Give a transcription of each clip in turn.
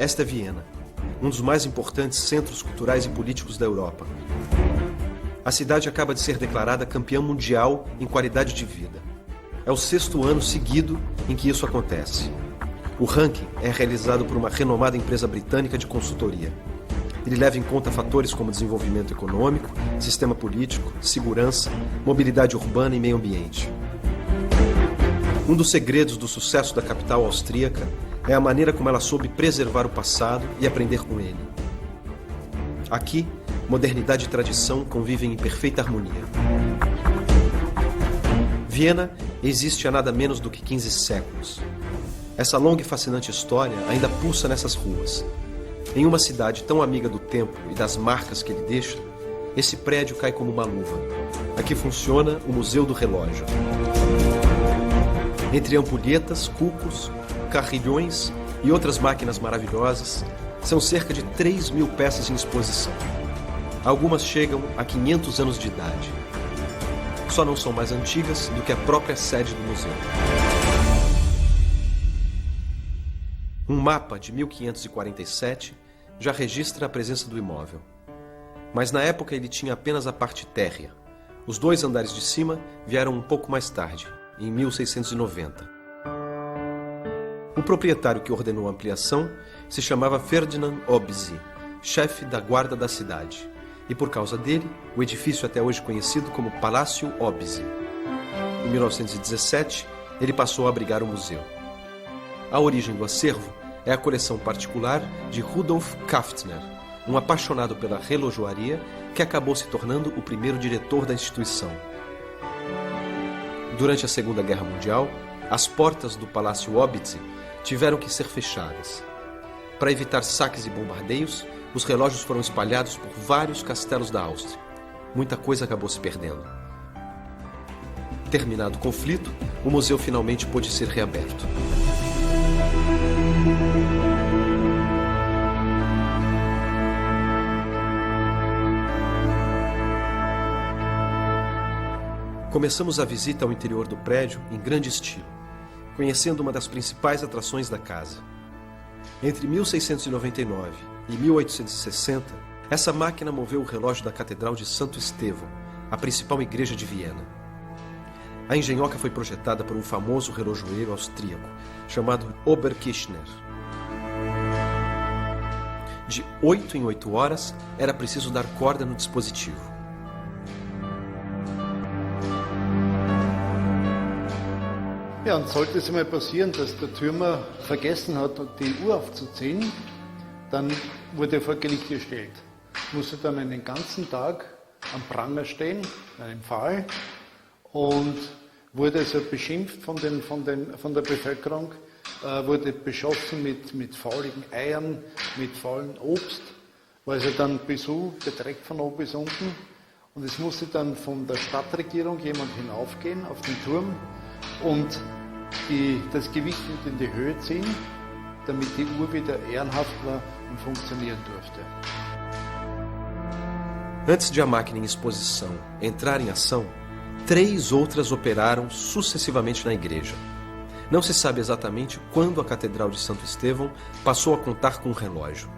Esta é Viena, um dos mais importantes centros culturais e políticos da Europa. A cidade acaba de ser declarada campeã mundial em qualidade de vida. É o 6º ano seguido em que isso acontece. O ranking é realizado por uma renomada empresa britânica de consultoria. Ele leva em conta fatores como desenvolvimento econômico, sistema político, segurança, mobilidade urbana e meio ambiente. Um dos segredos do sucesso da capital austríaca é a maneira como ela soube preservar o passado e aprender com ele. Aqui, modernidade e tradição convivem em perfeita harmonia. Viena existe há nada menos do que 15 séculos. Essa longa e fascinante história ainda pulsa nessas ruas. Em uma cidade tão amiga do tempo e das marcas que ele deixa, esse prédio cai como uma luva. Aqui funciona o Museu do Relógio. Entre ampulhetas, cucos, carrilhões e outras máquinas maravilhosas, são cerca de 3.000 peças em exposição. Algumas chegam a 500 anos de idade. Só não são mais antigas do que a própria sede do museu. Um mapa de 1547 já registra a presença do imóvel. Mas na época ele tinha apenas a parte térrea. Os 2 andares de cima vieram um pouco mais tarde, em 1690. O proprietário que ordenou a ampliação se chamava Ferdinand Obisi, chefe da guarda da cidade. E por causa dele, o edifício é até hoje conhecido como Palácio Obisi. Em 1917, ele passou a abrigar o museu. A origem do acervo é a coleção particular de Rudolf Kaftner, um apaixonado pela relojoaria que acabou se tornando o primeiro diretor da instituição. Durante a Segunda Guerra Mundial, as portas do Palácio Obisi tiveram que ser fechadas. Para evitar saques e bombardeios, os relógios foram espalhados por vários castelos da Áustria. Muita coisa acabou se perdendo. Terminado o conflito, o museu finalmente pôde ser reaberto. Começamos a visita ao interior do prédio em grande estilo, conhecendo uma das principais atrações da casa. Entre 1699 e 1860, essa máquina moveu o relógio da Catedral de Santo Estevão, a principal igreja de Viena. A engenhoca foi projetada por um famoso relojoeiro austríaco, chamado Oberkirchner. De 8 em 8 horas, era preciso dar corda no dispositivo. Ja, und sollte es mal passieren, dass der Türmer vergessen hat, die Uhr aufzuziehen, dann wurde er vor Gericht gestellt. Musste dann einen ganzen Tag am Pranger stehen, in einem Pfahl, und wurde also beschimpft von der Bevölkerung, wurde beschossen mit fauligen Eiern, mit faulem Obst, war also dann Besuch gedreckt von oben bis unten. Und es musste dann von der Stadtregierung jemand hinaufgehen auf den Turm und das Gewicht in die Höhe ziehen, damit die Uhr wieder ehrenhaft war und funktionieren durfte. Antes de a máquina em exposição entrar em ação, 3 outras operaram sucessivamente na igreja. Não se sabe exatamente quando a Catedral de Santo Estevão passou a contar com um relógio.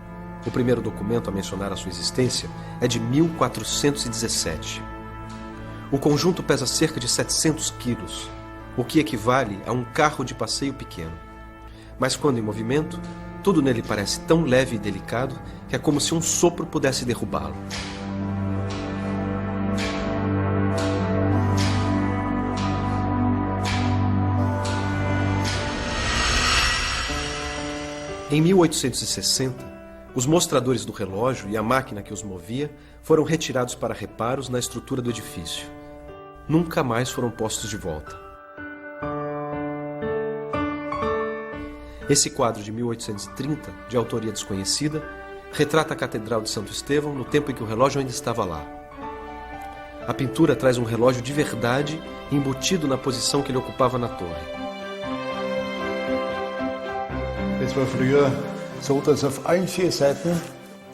O primeiro documento a mencionar a sua existência é de 1417. O conjunto pesa cerca de 700 quilos, o que equivale a um carro de passeio pequeno. Mas quando em movimento, tudo nele parece tão leve e delicado que é como se um sopro pudesse derrubá-lo. Em 1860, os mostradores do relógio e a máquina que os movia foram retirados para reparos na estrutura do edifício. Nunca mais foram postos de volta. Esse quadro de 1830, de autoria desconhecida, retrata a Catedral de Santo Estevão no tempo em que o relógio ainda estava lá. A pintura traz um relógio de verdade embutido na posição que ele ocupava na torre. Es war früher so, dass auf allen 4 Seiten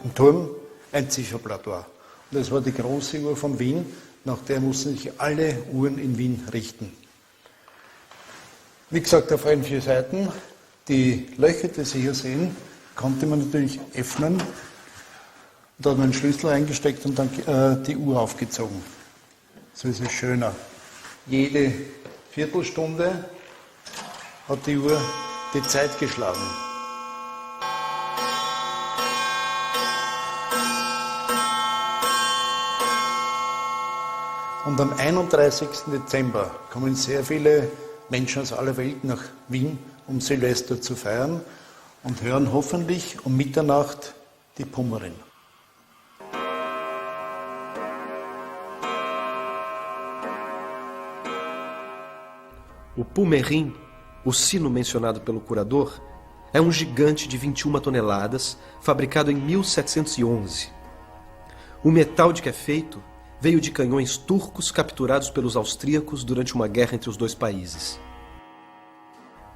im Turm ein Zifferblatt war. Und das war die große Uhr von Wien, nach der mussten sich alle Uhren in Wien richten. Wie gesagt, auf allen 4 Seiten, die Löcher, die Sie hier sehen, konnte man natürlich öffnen. Da hat man einen Schlüssel reingesteckt und dann die Uhr aufgezogen. So ist es schöner. Jede Viertelstunde hat die Uhr die Zeit geschlagen. Und am 31. Dezember kommen sehr viele Menschen aus aller Welt nach Wien, um Silvester zu feiern und hören hoffentlich um Mitternacht die Pummerin. O Pummerin, o sino mencionado pelo curador, é um gigante de 21 toneladas, fabricado em 1711. O metal de que é feito veio de canhões turcos capturados pelos austríacos durante uma guerra entre os dois países.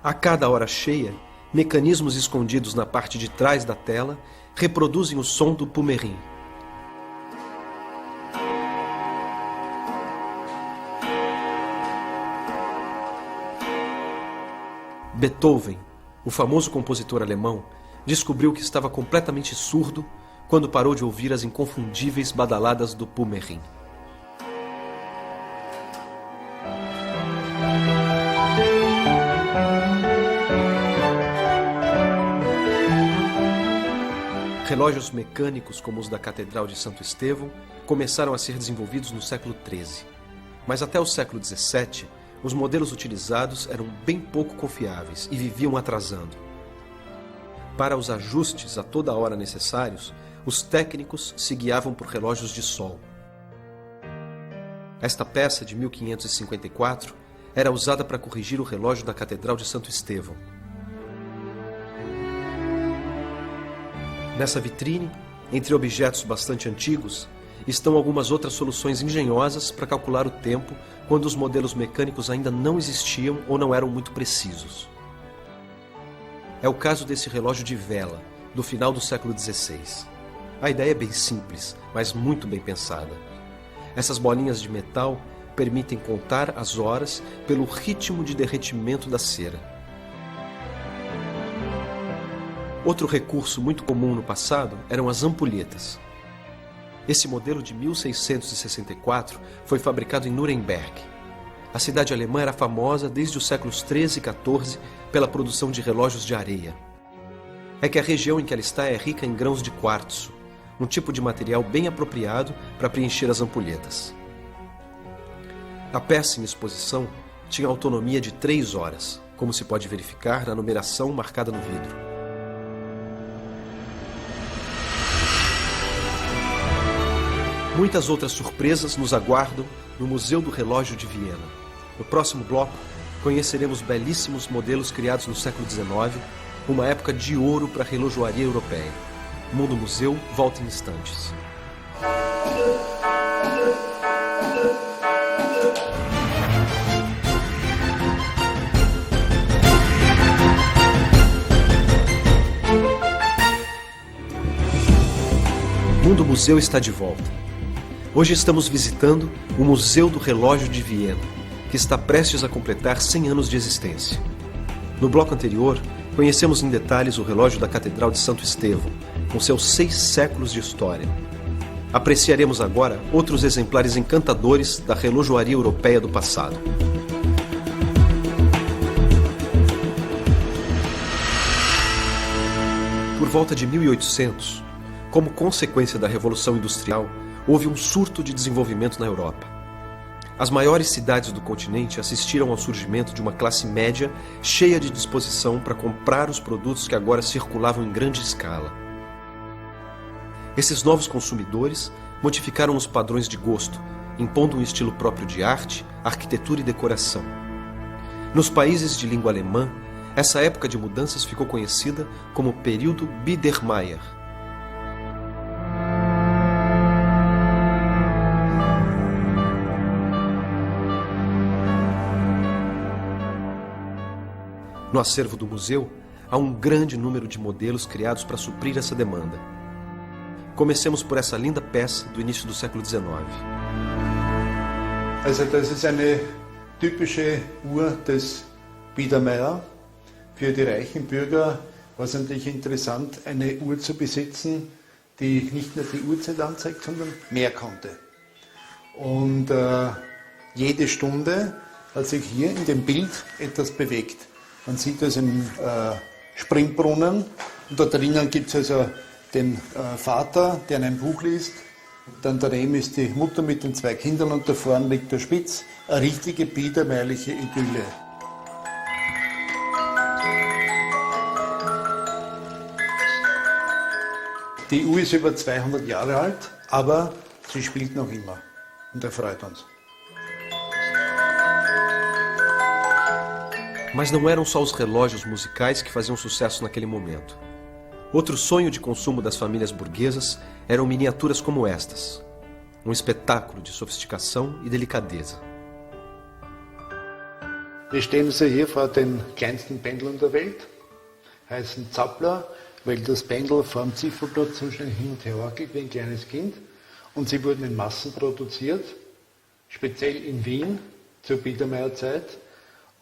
A cada hora cheia, mecanismos escondidos na parte de trás da tela reproduzem o som do Pummerin. Beethoven, o famoso compositor alemão, descobriu que estava completamente surdo quando parou de ouvir as inconfundíveis badaladas do Pummerin. Relógios mecânicos como os da Catedral de Santo Estevão começaram a ser desenvolvidos no século XIII, mas até o século XVII, os modelos utilizados eram bem pouco confiáveis e viviam atrasando. Para os ajustes a toda hora necessários, os técnicos se guiavam por relógios de sol. Esta peça, de 1554, era usada para corrigir o relógio da Catedral de Santo Estevão. Nessa vitrine, entre objetos bastante antigos, estão algumas outras soluções engenhosas para calcular o tempo quando os modelos mecânicos ainda não existiam ou não eram muito precisos. É o caso desse relógio de vela, do final do século XVI. A ideia é bem simples, mas muito bem pensada. Essas bolinhas de metal permitem contar as horas pelo ritmo de derretimento da cera. Outro recurso muito comum no passado eram as ampulhetas. Esse modelo de 1664 foi fabricado em Nuremberg. A cidade alemã era famosa desde os séculos XIII e XIV pela produção de relógios de areia. É que a região em que ela está é rica em grãos de quartzo, um tipo de material bem apropriado para preencher as ampulhetas. A peça em exposição tinha autonomia de 3 horas, como se pode verificar na numeração marcada no vidro. Muitas outras surpresas nos aguardam no Museu do Relógio de Viena. No próximo bloco, conheceremos belíssimos modelos criados no século XIX, uma época de ouro para a relojoaria europeia. Mundo Museu volta em instantes. Mundo Museu está de volta. Hoje estamos visitando o Museu do Relógio de Viena, que está prestes a completar 100 anos de existência. No bloco anterior, conhecemos em detalhes o relógio da Catedral de Santo Estevão, com seus 6 séculos de história. Apreciaremos agora outros exemplares encantadores da relojoaria europeia do passado. Por volta de 1800, como consequência da Revolução Industrial, houve um surto de desenvolvimento na Europa. As maiores cidades do continente assistiram ao surgimento de uma classe média cheia de disposição para comprar os produtos que agora circulavam em grande escala. Esses novos consumidores modificaram os padrões de gosto, impondo um estilo próprio de arte, arquitetura e decoração. Nos países de língua alemã, essa época de mudanças ficou conhecida como período Biedermeier. No acervo do museu, há um grande número de modelos criados para suprir essa demanda. Comecemos por essa linda peça do início do século XIX. Also das ist eine typische Uhr des Biedermeier. Für die reichen Bürger war es natürlich interessant, eine Uhr zu besitzen, die nicht nur die Uhrzeit anzeigt, sondern mehr konnte. Und jede Stunde hat sich hier in dem Bild etwas bewegt. Man sieht also einen Springbrunnen und da drinnen gibt es also den Vater, der in einem Buch liest. Dann daneben ist die Mutter mit den 2 Kindern und da vorne liegt der Spitz. Eine richtige biedermeierliche Idylle. Die Uhr ist über 200 Jahre alt, aber sie spielt noch immer und erfreut uns. Mas não eram só os relógios musicais que faziam sucesso naquele momento. Outro sonho de consumo das famílias burguesas eram miniaturas como estas. Um espetáculo de sofisticação e delicadeza. Wir stehen also hier vor den kleinsten Pendeln der Welt, heißen Zappler, weil das Pendel vor dem Zifferblatt so schnell hin und her wackelt wie ein kleines Kind. Und sie wurden in Massen produziert, speziell in Wien zur Biedermeierzeit.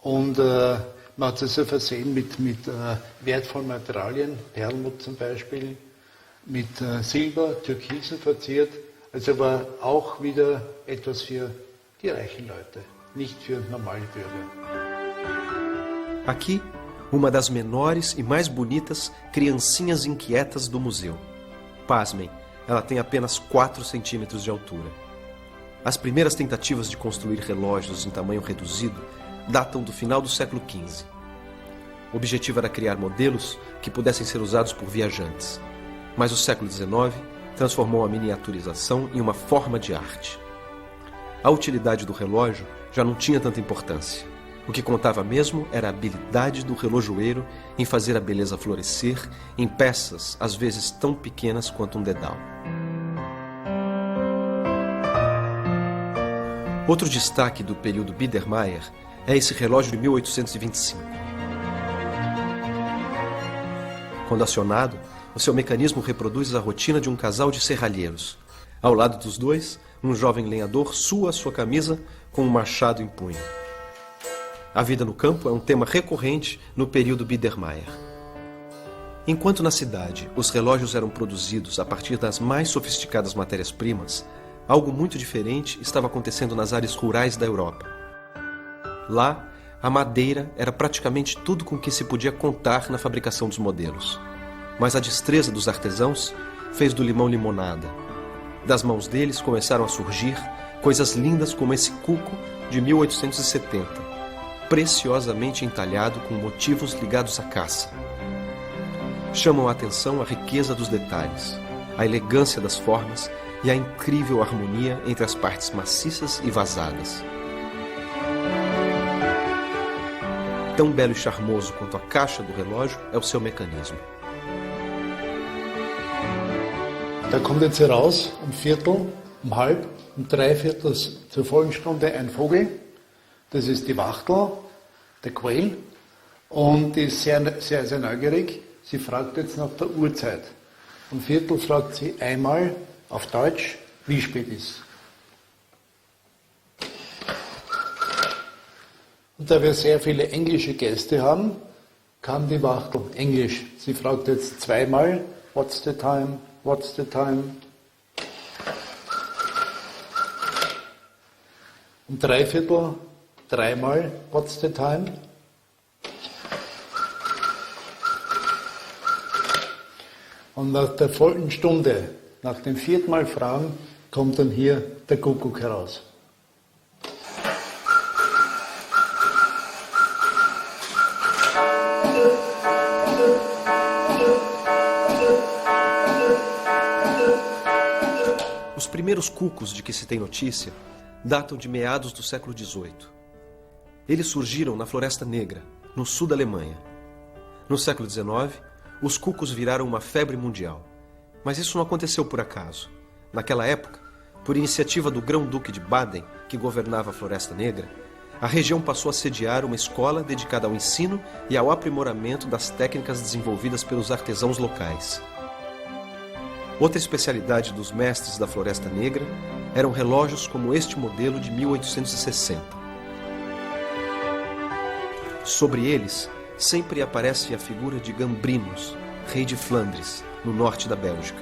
Und man hat es also versehen mit wertvollen Materialien, Perlmutt zum Beispiel, mit Silber, Türkisen verziert. Also war auch wieder etwas für die reichen Leute, nicht für normale Bürger. Aqui, uma das menores e mais bonitas criancinhas inquietas do museu. Pasmem, ela tem apenas 4 centímetros de altura. As primeiras tentativas de construir relógios em tamanho reduzido datam do final do século XV. O objetivo era criar modelos que pudessem ser usados por viajantes. Mas o século XIX transformou a miniaturização em uma forma de arte. A utilidade do relógio já não tinha tanta importância. O que contava mesmo era a habilidade do relojoeiro em fazer a beleza florescer em peças, às vezes tão pequenas quanto um dedal. Outro destaque do período Biedermeier é esse relógio de 1825. Quando acionado, o seu mecanismo reproduz a rotina de um casal de serralheiros. Ao lado dos dois, um jovem lenhador sua sua camisa com um machado em punho. A vida no campo é um tema recorrente no período Biedermeier. Enquanto na cidade os relógios eram produzidos a partir das mais sofisticadas matérias-primas, algo muito diferente estava acontecendo nas áreas rurais da Europa. Lá, a madeira era praticamente tudo com que se podia contar na fabricação dos modelos. Mas a destreza dos artesãos fez do limão limonada. Das mãos deles começaram a surgir coisas lindas como esse cuco de 1870, preciosamente entalhado com motivos ligados à caça. Chamam a atenção a riqueza dos detalhes, a elegância das formas e a incrível harmonia entre as partes maciças e vazadas. Tão belo e charmoso quanto a caixa do relógio é o seu mecanismo. Da kommt jetzt heraus, um Viertel, um halb, um Dreiviertel zur vollen Stunde ein Vogel. Das ist die Wachtel, der Quail. Und die ist sehr, sehr, sehr neugierig. Sie fragt jetzt nach der Uhrzeit. Um Viertel fragt sie einmal auf Deutsch, wie spät ist. Und da wir sehr viele englische Gäste haben, kann die Wachtel Englisch. Sie fragt jetzt zweimal, what's the time, what's the time. Um Dreiviertel, dreimal, what's the time. Und nach der vollen Stunde, nach dem 4. Mal Fragen, kommt dann hier der Kuckuck heraus. Os primeiros cucos de que se tem notícia datam de meados do século XVIII. Eles surgiram na Floresta Negra, no sul da Alemanha. No século XIX, os cucos viraram uma febre mundial. Mas isso não aconteceu por acaso. Naquela época, por iniciativa do Grão-Duque de Baden, que governava a Floresta Negra, a região passou a sediar uma escola dedicada ao ensino e ao aprimoramento das técnicas desenvolvidas pelos artesãos locais. Outra especialidade dos mestres da Floresta Negra eram relógios como este modelo de 1860. Sobre eles, sempre aparece a figura de Gambrinus, rei de Flandres, no norte da Bélgica.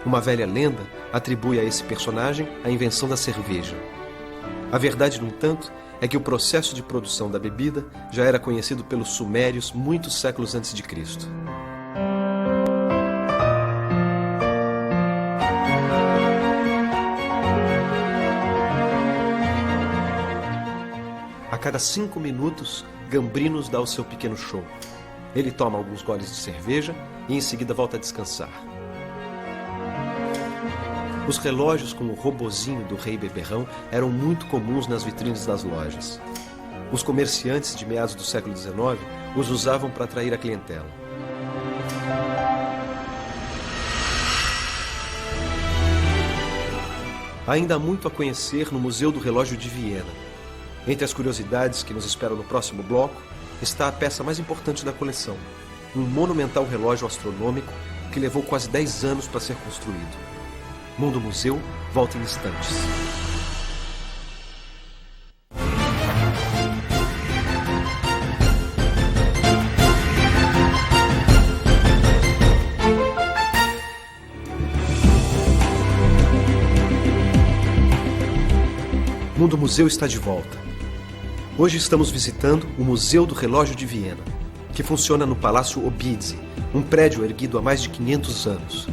Uma velha lenda atribui a esse personagem a invenção da cerveja. A verdade, no entanto, é que o processo de produção da bebida já era conhecido pelos sumérios muitos séculos antes de Cristo. A cada 5 minutos, Gambrinus dá o seu pequeno show. Ele toma alguns goles de cerveja e em seguida volta a descansar. Os relógios com o robozinho do rei beberrão eram muito comuns nas vitrines das lojas. Os comerciantes de meados do século XIX os usavam para atrair a clientela. Ainda há muito a conhecer no Museu do Relógio de Viena. Entre as curiosidades que nos esperam no próximo bloco está a peça mais importante da coleção, um monumental relógio astronômico que levou quase 10 anos para ser construído. Mundo Museu volta em instantes. Mundo Museu está de volta. Hoje estamos visitando o Museu do Relógio de Viena, que funciona no Palácio Obidze, um prédio erguido há mais de 500 anos.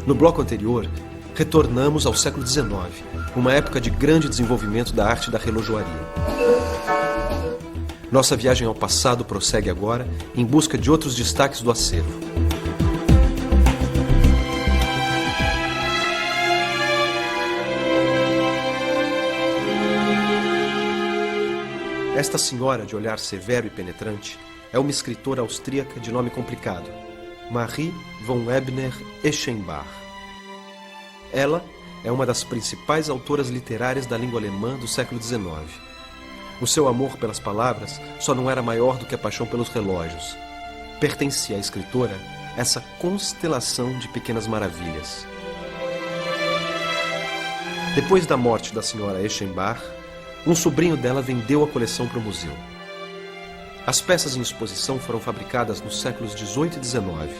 No bloco anterior, retornamos ao século XIX, uma época de grande desenvolvimento da arte da relojoaria. Nossa viagem ao passado prossegue agora em busca de outros destaques do acervo. Esta senhora de olhar severo e penetrante é uma escritora austríaca de nome complicado, Marie von Ebner-Eschenbach. Ela é uma das principais autoras literárias da língua alemã do século XIX. O seu amor pelas palavras só não era maior do que a paixão pelos relógios. Pertencia à escritora essa constelação de pequenas maravilhas. Depois da morte da senhora Eschenbach, um sobrinho dela vendeu a coleção para o museu. As peças em exposição foram fabricadas nos séculos XVIII e XIX.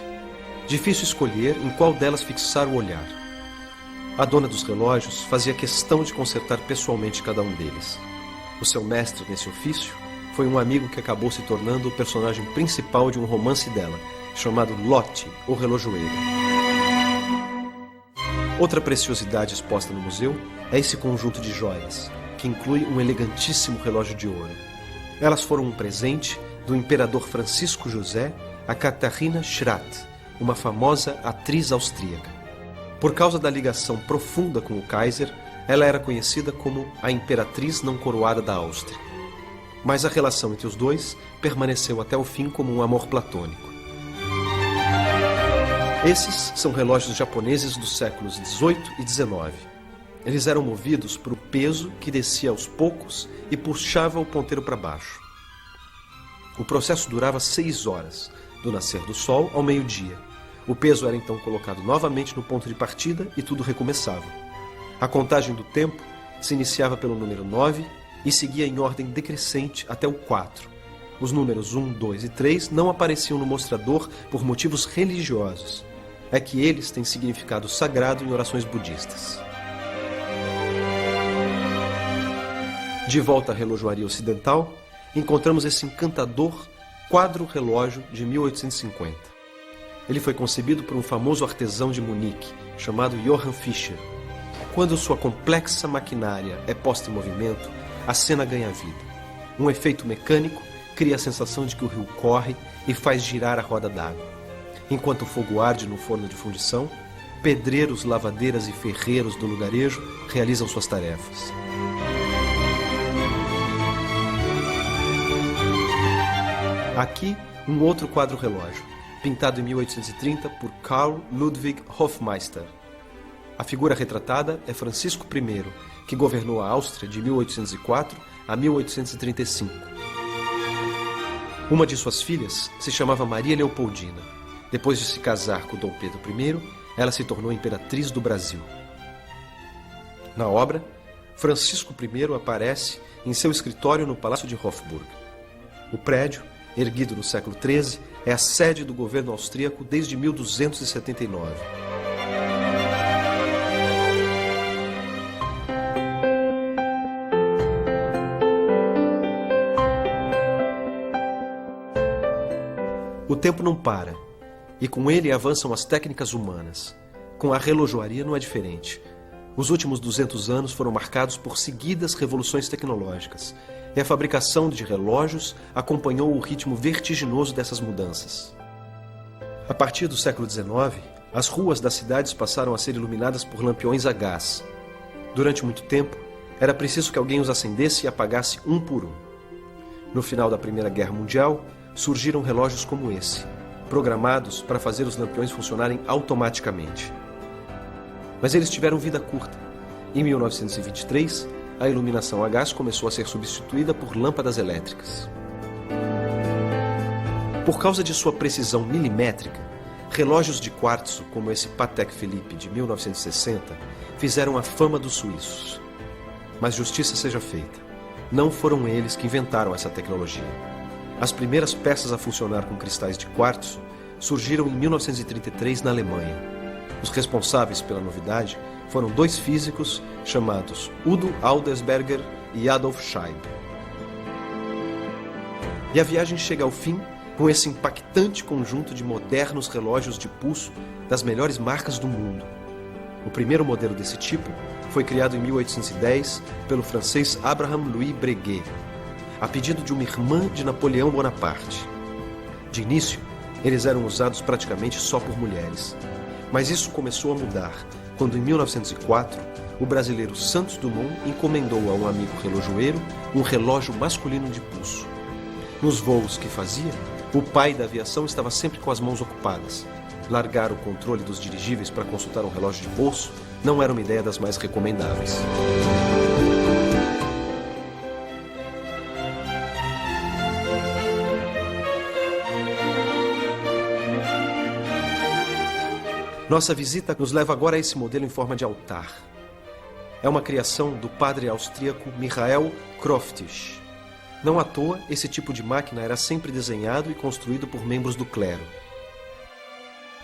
Difícil escolher em qual delas fixar o olhar. A dona dos relógios fazia questão de consertar pessoalmente cada um deles. O seu mestre nesse ofício foi um amigo que acabou se tornando o personagem principal de um romance dela, chamado Lotte, o Relojoeiro. Outra preciosidade exposta no museu é esse conjunto de joias, que inclui um elegantíssimo relógio de ouro. Elas foram um presente do imperador Francisco José a Katharina Schratt, uma famosa atriz austríaca. Por causa da ligação profunda com o Kaiser, ela era conhecida como a Imperatriz Não Coroada da Áustria. Mas a relação entre os dois permaneceu até o fim como um amor platônico. Esses são relógios japoneses dos séculos XVIII e XIX. Eles eram movidos por um peso que descia aos poucos e puxava o ponteiro para baixo. O processo durava 6 horas, do nascer do sol ao meio-dia. O peso era então colocado novamente no ponto de partida e tudo recomeçava. A contagem do tempo se iniciava pelo número 9 e seguia em ordem decrescente até o 4. Os números 1, 2 e 3 não apareciam no mostrador por motivos religiosos. É que eles têm significado sagrado em orações budistas. De volta à relojoaria ocidental, encontramos esse encantador quadro-relógio de 1850. Ele foi concebido por um famoso artesão de Munique, chamado Johann Fischer. Quando sua complexa maquinária é posta em movimento, a cena ganha vida. Um efeito mecânico cria a sensação de que o rio corre e faz girar a roda d'água. Enquanto o fogo arde no forno de fundição, pedreiros, lavadeiras e ferreiros do lugarejo realizam suas tarefas. Aqui, um outro quadro-relógio, pintado em 1830 por Karl Ludwig Hofmeister. A figura retratada é Francisco I, que governou a Áustria de 1804 a 1835. Uma de suas filhas se chamava Maria Leopoldina. Depois de se casar com Dom Pedro I, ela se tornou imperatriz do Brasil. Na obra, Francisco I aparece em seu escritório no Palácio de Hofburg. O prédio, erguido no século XIII, é a sede do governo austríaco desde 1279. O tempo não para, e com ele avançam as técnicas humanas. Com a relojoaria não é diferente. Os últimos 200 anos foram marcados por seguidas revoluções tecnológicas, e a fabricação de relógios acompanhou o ritmo vertiginoso dessas mudanças. A partir do século XIX, as ruas das cidades passaram a ser iluminadas por lampiões a gás. Durante muito tempo, era preciso que alguém os acendesse e apagasse um por um. No final da Primeira Guerra Mundial, surgiram relógios como esse, programados para fazer os lampiões funcionarem automaticamente. Mas eles tiveram vida curta. Em 1923, a iluminação a gás começou a ser substituída por lâmpadas elétricas. Por causa de sua precisão milimétrica, relógios de quartzo como esse Patek Philippe de 1960 fizeram a fama dos suíços. Mas justiça seja feita, não foram eles que inventaram essa tecnologia. As primeiras peças a funcionar com cristais de quartzo surgiram em 1933 na Alemanha. Os responsáveis pela novidade foram dois físicos chamados Udo Aldersberger e Adolf Scheib. E a viagem chega ao fim com esse impactante conjunto de modernos relógios de pulso das melhores marcas do mundo. O primeiro modelo desse tipo foi criado em 1810 pelo francês Abraham Louis Breguet, a pedido de uma irmã de Napoleão Bonaparte. De início, eles eram usados praticamente só por mulheres. Mas isso começou a mudar quando, em 1904, o brasileiro Santos Dumont encomendou a um amigo relojoeiro um relógio masculino de pulso. Nos voos que fazia, o pai da aviação estava sempre com as mãos ocupadas. Largar o controle dos dirigíveis para consultar um relógio de bolso não era uma ideia das mais recomendáveis. Nossa visita nos leva agora a esse modelo em forma de altar. É uma criação do padre austríaco Michael Croftisch. Não à toa, esse tipo de máquina era sempre desenhado e construído por membros do clero.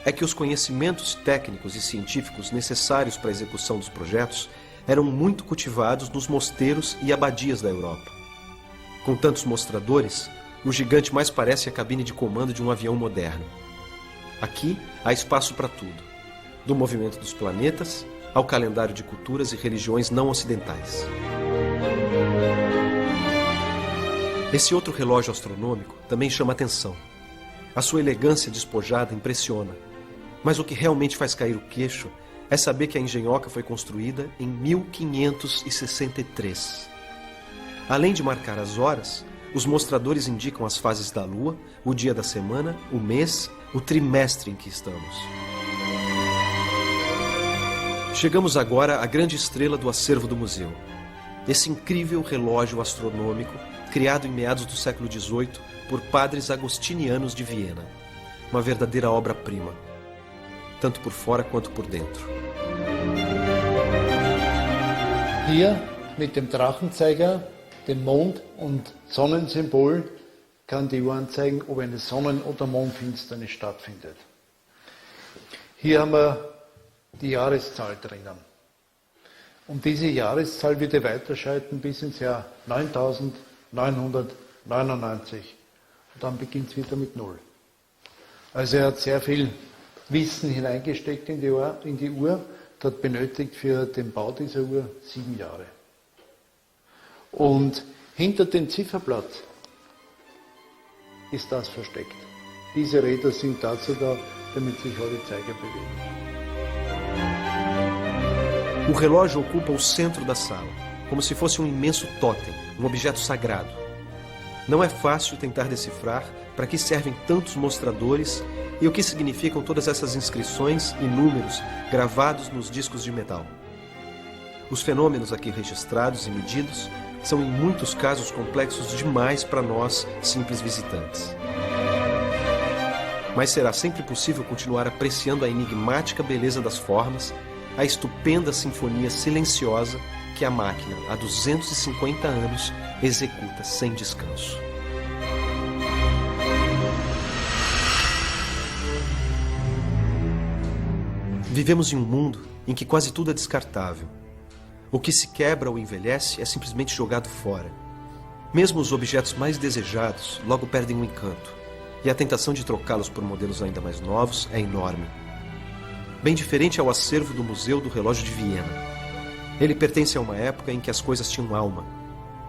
É que os conhecimentos técnicos e científicos necessários para a execução dos projetos eram muito cultivados nos mosteiros e abadias da Europa. Com tantos mostradores, o gigante mais parece a cabine de comando de um avião moderno. Aqui há espaço para tudo, do movimento dos planetas ao calendário de culturas e religiões não ocidentais. Esse outro relógio astronômico também chama atenção. A sua elegância despojada impressiona, mas o que realmente faz cair o queixo é saber que a engenhoca foi construída em 1563. Além de marcar as horas, os mostradores indicam as fases da Lua, o dia da semana, o mês, o trimestre em que estamos. Chegamos agora à grande estrela do acervo do museu. Esse incrível relógio astronômico, criado em meados do século XVIII por padres agostinianos de Viena. Uma verdadeira obra-prima, tanto por fora quanto por dentro. Hier mit dem Drachenzeiger, dem Mond- und Sonnensymbol kann die Uhr anzeigen, ob eine Sonnen- oder Mondfinsternis stattfindet. Hier haben wir die Jahreszahl drinnen. Und diese Jahreszahl würde weiterschreiten bis ins Jahr 9999. Und dann beginnt es wieder mit 0. Also er hat sehr viel Wissen hineingesteckt in die Uhr, hat benötigt für den Bau dieser Uhr 7 Jahre. Und hinter dem Zifferblatt ist das versteckt. Diese Räder sind dazu da, damit sich alle Zeiger bewegen. O relógio ocupa o centro da sala, como se fosse um imenso tótem, um objeto sagrado. Não é fácil tentar decifrar para que servem tantos mostradores e o que significam todas essas inscrições e números gravados nos discos de metal. Os fenômenos aqui registrados e medidos são em muitos casos complexos demais para nós, simples visitantes. Mas será sempre possível continuar apreciando a enigmática beleza das formas, a estupenda sinfonia silenciosa que a máquina, há 250 anos, executa sem descanso. Vivemos em um mundo em que quase tudo é descartável. O que se quebra ou envelhece é simplesmente jogado fora. Mesmo os objetos mais desejados logo perdem o encanto, e a tentação de trocá-los por modelos ainda mais novos é enorme. Bem diferente é o acervo do Museu do Relógio de Viena. Ele pertence a uma época em que as coisas tinham alma.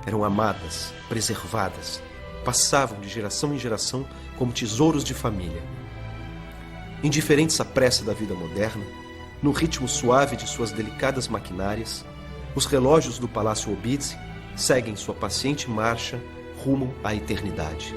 Eram amadas, preservadas, passavam de geração em geração como tesouros de família. Indiferentes à pressa da vida moderna, no ritmo suave de suas delicadas maquinárias, os relógios do Palácio Obidze seguem sua paciente marcha rumo à eternidade.